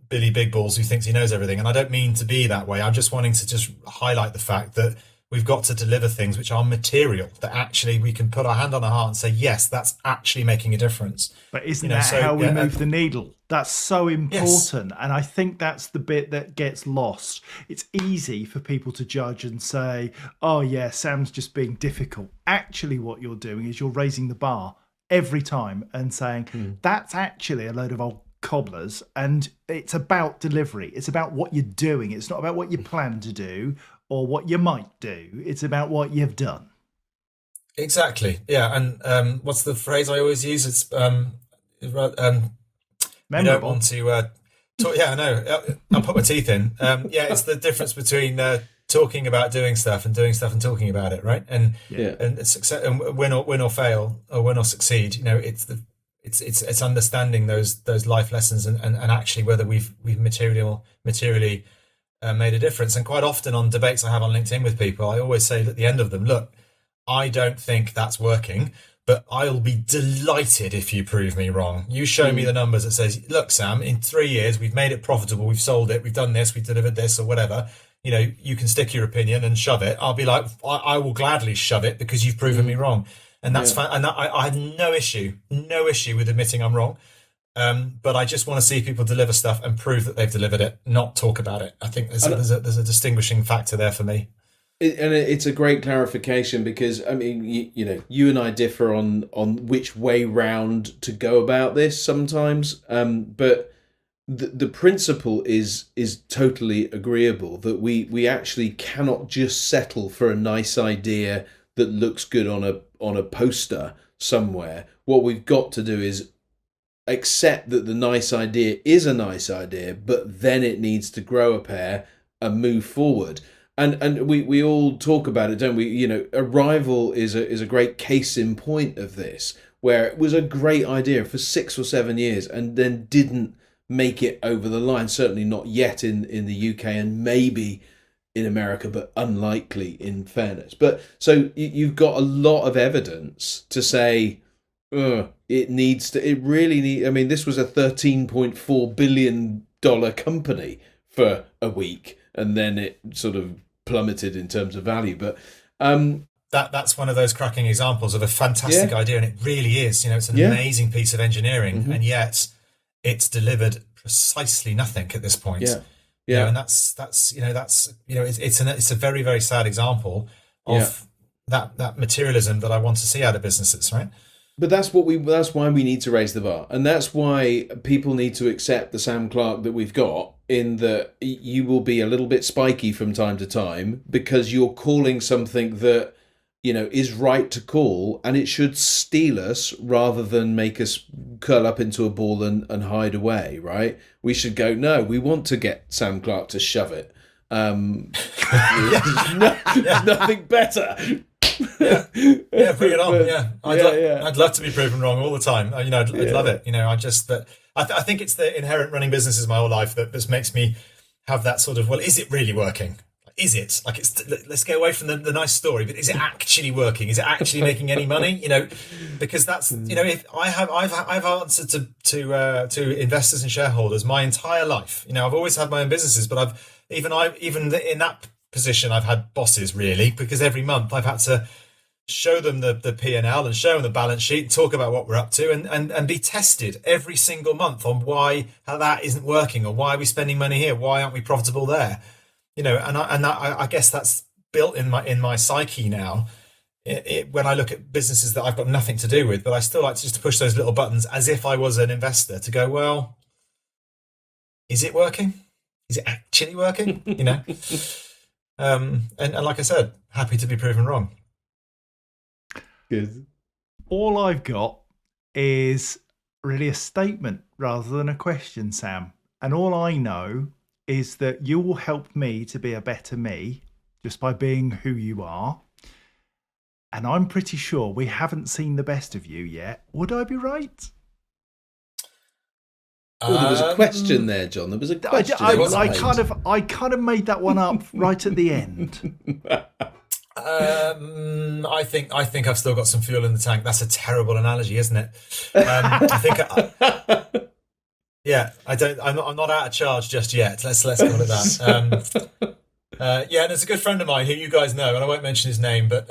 Billy Big Balls who thinks he knows everything. And I don't mean to be that way. I'm just wanting to just highlight the fact that we've got to deliver things which are material, that actually we can put our hand on our heart and say, yes, that's actually making a difference. But isn't that how we move the needle? That's so important. Yes. And I think that's the bit that gets lost. It's easy for people to judge and say, oh yeah, Sam's just being difficult. Actually, what you're doing is you're raising the bar every time and saying, that's actually a load of old cobblers, and it's about delivery. It's about what you're doing. It's not about what you plan to do or what you might do. It's about what you've done. Exactly. Yeah. And what's the phrase I always use? It's you don't want to talk. Yeah, I know. I'll put my teeth in. It's the difference between talking about doing stuff and talking about it, right? And success, and win or fail, or win or succeed. It's understanding those life lessons and actually whether we've materially made a difference. And quite often on debates I have on LinkedIn with people, I always say at the end of them, look, I don't think that's working, but I'll be delighted if you prove me wrong. You show me the numbers that says, look, Sam, in 3 years, we've made it profitable, we've sold it, we've done this, we've delivered this or whatever. You can stick your opinion and shove it. I'll be like, I will gladly shove it because you've proven me wrong. And that's fine. And I have no issue with admitting I'm wrong. But I just want to see people deliver stuff and prove that they've delivered it, not talk about it. I think there's a distinguishing factor there for me. It's a great clarification, because I mean, you and I differ on which way round to go about this sometimes. But the principle is totally agreeable, that we actually cannot just settle for a nice idea that looks good on a poster somewhere. What we've got to do is accept that the nice idea is a nice idea, but then it needs to grow a pair and move forward. And we all talk about it, don't we? Arrival is a great case in point of this, where it was a great idea for 6 or 7 years and then didn't make it over the line. Certainly not yet in the UK, and maybe in America, but unlikely, in fairness. But so you've got a lot of evidence to say, it really needs. I mean, this was a $13.4 billion company for a week, and then it sort of plummeted in terms of value. But that's one of those cracking examples of a fantastic idea, and it really is. It's an amazing piece of engineering, and yet it's delivered precisely nothing at this point. And that's it's a very, very sad example of that materialism that I want to see out of businesses, right? But that's why we need to raise the bar, and that's why people need to accept the Sam Clarke that we've got. In that you will be a little bit spiky from time to time because you're calling something that is right to call, and it should steel us rather than make us curl up into a ball and hide away. Right? We should go. No, we want to get Sam Clarke to shove it. Nothing better. Yeah, bring it on. I'd love to be proven wrong all the time. I'd love it. But I think it's the inherent running businesses my whole life that just makes me have that sort of, well, is it really working? Is it like let's get away from the nice story, but is it actually working? Is it actually making any money? Because that's if I've answered to investors and shareholders my entire life. I've always had my own businesses, but I've even in that position I've had bosses really, because every month I've had to show them the P&L and show them the balance sheet, talk about what we're up to, and be tested every single month on how that isn't working, or why are we spending money here, why aren't we profitable there. I guess that's built in my psyche now. When I look at businesses that I've got nothing to do with, but I still like to push those little buttons as if I was an investor to go, well, is it working? Is it actually working? And like I said, happy to be proven wrong. Good. All I've got is really a statement rather than a question, Sam. And all I know is that you will help me to be a better me just by being who you are. And I'm pretty sure we haven't seen the best of you yet. Would I be right? Oh, there was a question there, John. There was a question. I kind of made that one up right at the end. I think I've still got some fuel in the tank. That's a terrible analogy, isn't it? I think. I'm not out of charge just yet. Let's call it that. And there's a good friend of mine who you guys know, and I won't mention his name, but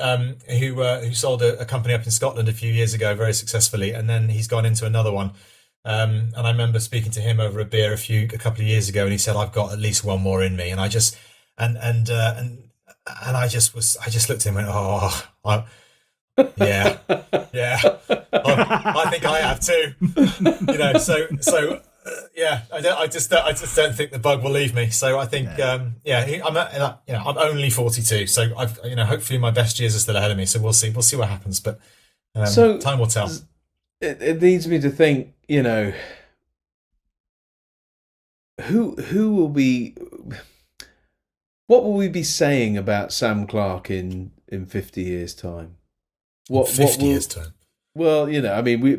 who sold a company up in Scotland a few years ago very successfully, and then he's gone into another one. And I remember speaking to him over a beer a couple of years ago, and he said, "I've got at least one more in me." And I just I just looked at him and went, yeah, I think I have too. I just don't think the bug will leave me. So I think, I'm only 42, so I've, hopefully my best years are still ahead of me. So we'll see what happens, but time will tell. It leads me to think, who will be. What will we be saying about Sam Clarke in 50 years' time? 50 years' time? Well,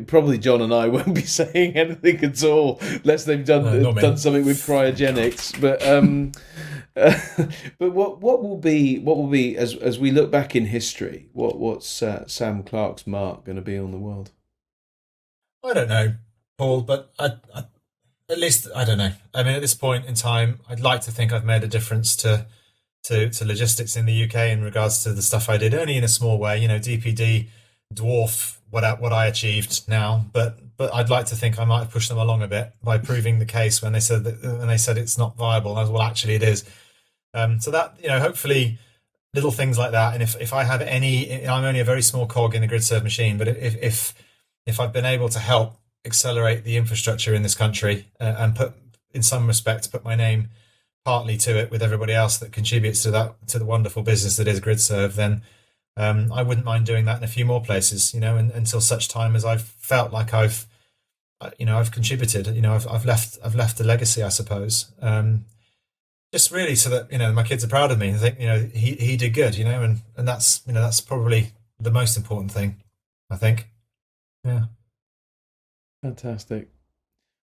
probably John and I won't be saying anything at all, unless they've done something with cryogenics. But what will be as we look back in history? What's Sam Clarke's mark going to be on the world? I don't know, Paul, but at least I don't know. At this point in time, I'd like to think I've made a difference to logistics in the UK in regards to the stuff I did, only in a small way. DPD dwarf what I achieved now, but I'd like to think I might have pushed them along a bit by proving the case when they said it's not viable. I was, well, actually it is. So that hopefully little things like that. And if I have any, I'm only a very small cog in the GRIDSERVE machine, but if I've been able to help accelerate the infrastructure in this country and put my name partly to it with everybody else that contributes to the wonderful business that is GRIDSERVE, then I wouldn't mind doing that in a few more places, until such time as I've felt like I've contributed, I've left a legacy, I suppose. Just really so that, my kids are proud of me and think, he did good, and that's probably the most important thing, I think. Yeah. Fantastic.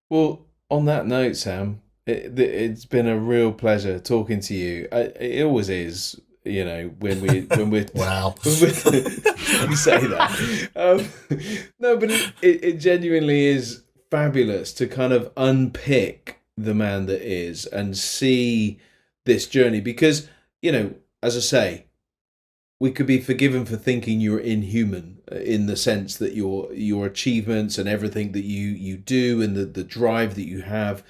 Well, on that note, Sam, it's been a real pleasure talking to you. It always is, when we're wow. You say that. No, but it genuinely is fabulous to kind of unpick the man that is and see this journey, because as I say, we could be forgiven for thinking you're inhuman in the sense that your achievements and everything that you do and the drive that you have.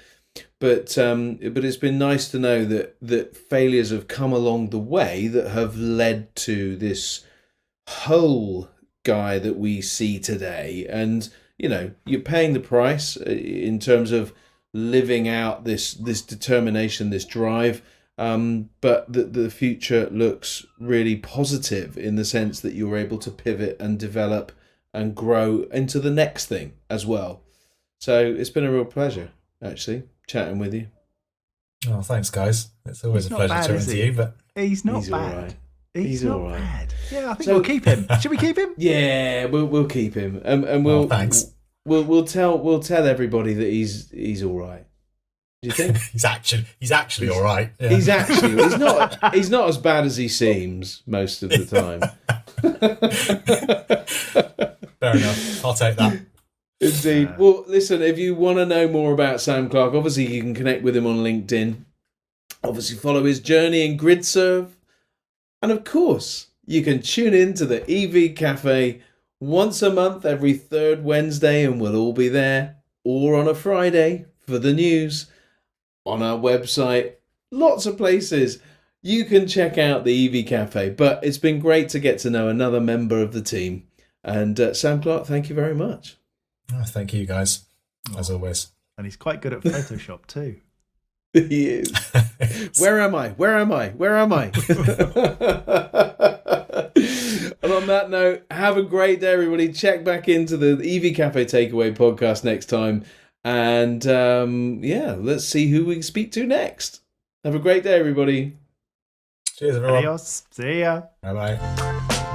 But it's been nice to know that failures have come along the way that have led to this whole guy that we see today. And, you're paying the price in terms of living out this determination, this drive. But the future looks really positive in the sense that you're able to pivot and develop and grow into the next thing as well. So it's been a real pleasure, actually, chatting with you. Oh, thanks, guys. It's always He's a not pleasure bad, chatting is to he? you. But He's not He's all bad. right. He's all not right. bad. Yeah, I think So- we'll keep him. Should we keep him? Yeah, we'll keep him, and we'll thanks. We'll tell everybody that he's all right. Do you think? he's actually all right. Yeah. He's not as bad as he seems most of the time. Fair enough. I'll take that. Indeed. Well, listen, if you want to know more about Sam Clarke, obviously you can connect with him on LinkedIn. Obviously follow his journey in GRIDSERVE. And of course, you can tune in to the EV Café once a month, every third Wednesday, and we'll all be there. Or on a Friday for the news. On our website, lots of places you can check out the EV Café. But it's been great to get to know another member of the team. And Sam Clarke, thank you very much. Oh, thank you, guys, as always. And he's quite good at Photoshop too. He is. Where am I? And on that note, have a great day, everybody. Check back into the EV Café Takeaway podcast next time. And let's see who we can speak to next. Have a great day, everybody. Cheers, everyone. Adios. See ya. Bye-bye.